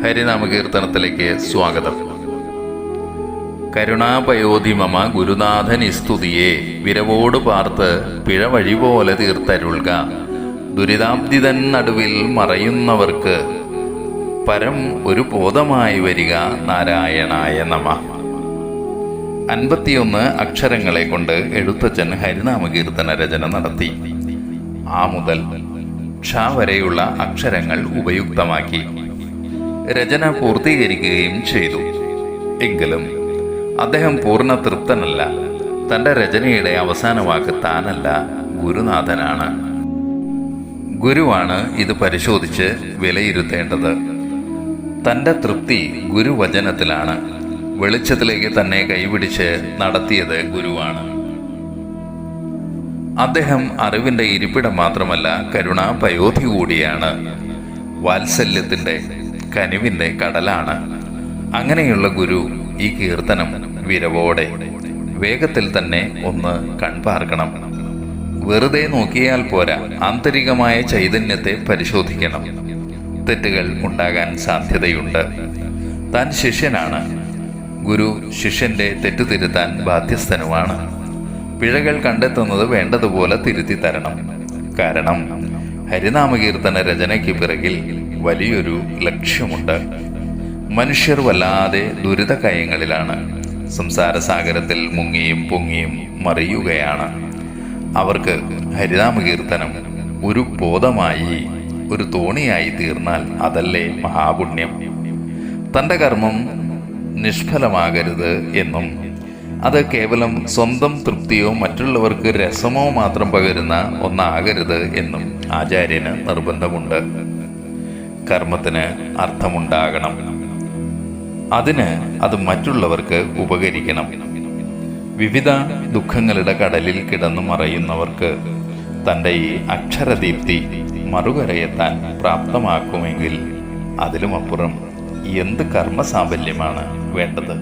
ഹരിനാമകീർത്തനത്തിലേക്ക് സ്വാഗതം. കരുണാപയോധി മമ ഗുരുനാഥനിസ്തുതിയെ വിരവോട് പാർത്ത് പിഴ വഴി പോലെ തീർത്തരുൾക. ദുരിതാബ്ദിതൻ നടുവിൽ മറയുന്നവർക്ക് പരം ഒരു ബോധമായി വരിക. നാരായണായ നമഃ. 51 അക്ഷരങ്ങളെ കൊണ്ട് എഴുത്തച്ഛൻ ഹരിനാമകീർത്തന രചന നടത്തി. ആ മുതൽ ക്ഷ വരെയുള്ള അക്ഷരങ്ങൾ ഉപയുക്തമാക്കി രചന പൂർത്തീകരിക്കുകയും ചെയ്തു. എങ്കിലും അദ്ദേഹം പൂർണ്ണ തൃപ്തനല്ല. തൻ്റെ രചനയുടെ അവസാന വാക്ക് താനല്ല, ഗുരുനാഥനാണ്. ഗുരുവാണ് ഇത് പരിശോധിച്ച് വിലയിരുത്തേണ്ടത്. തൻ്റെ തൃപ്തി ഗുരുവചനത്തിലാണ്. വെളിച്ചത്തിലേക്ക് തന്നെ കൈപിടിച്ച് നടത്തിയത് ഗുരുവാണ്. അദ്ദേഹം അറിവിൻ്റെ ഇരിപ്പിടം മാത്രമല്ല, കരുണാപയോധി കൂടിയാണ്. വാത്സല്യത്തിൻ്റെ കനിവിൻ്റെ കടലാണ്. അങ്ങനെയുള്ള ഗുരു ഈ കീർത്തനം വിരവോടെ വേഗത്തിൽ തന്നെ ഒന്ന് കൺപാർക്കണം. വെറുതെ നോക്കിയാൽ പോരാ, ആന്തരികമായ ചൈതന്യത്തെ പരിശോധിക്കണം. തെറ്റുകൾ ഉണ്ടാകാൻ സാധ്യതയുണ്ട്. താൻ ശിഷ്യനാണ്. ഗുരു ശിഷ്യന്റെ തെറ്റു തിരുത്താൻ ബാധ്യസ്ഥനുമാണ്. പിഴകൾ കണ്ടെത്തുന്നത് വേണ്ടതുപോലെ തിരുത്തി തരണം. കാരണം ഹരിനാമകീർത്തന രചനയ്ക്ക് പിറകിൽ വലിയൊരു ലക്ഷ്യമുണ്ട്. മനുഷ്യർ വല്ലാതെ ദുരിതകയങ്ങളിലാണ്. സംസാരസാഗരത്തിൽ മുങ്ങിയും പൊങ്ങിയും മറിയുകയാണ്. അവർക്ക് ഹരിനാമകീർത്തനം ഒരു ബോധമായി, ഒരു തോണിയായി തീർന്നാൽ അതല്ലേ മഹാപുണ്യം. തൻ്റെ കർമ്മം നിഷ്ഫലമാകരുത് എന്നും അത് കേവലം സ്വന്തം തൃപ്തിയോ മറ്റുള്ളവർക്ക് രസമോ മാത്രം പകരുന്ന ഒന്നാകരുത് എന്നും ആചാര്യന് നിർബന്ധമുണ്ട്. കർമ്മത്തിന് അർത്ഥമുണ്ടാകണം. അതിന് അത് മറ്റുള്ളവർക്ക് ഉപകരിക്കണം. വിവിധ ദുഃഖങ്ങളുടെ കടലിൽ കിടന്നു മറയുന്നവർക്ക് തൻ്റെ ഈ അക്ഷരദീപ്തി മറുകരയെത്താൻ പ്രാപ്തമാക്കുമെങ്കിൽ അതിലുമപ്പുറം എന്ത് കർമ്മസാഫല്യമാണ് വേണ്ടത്?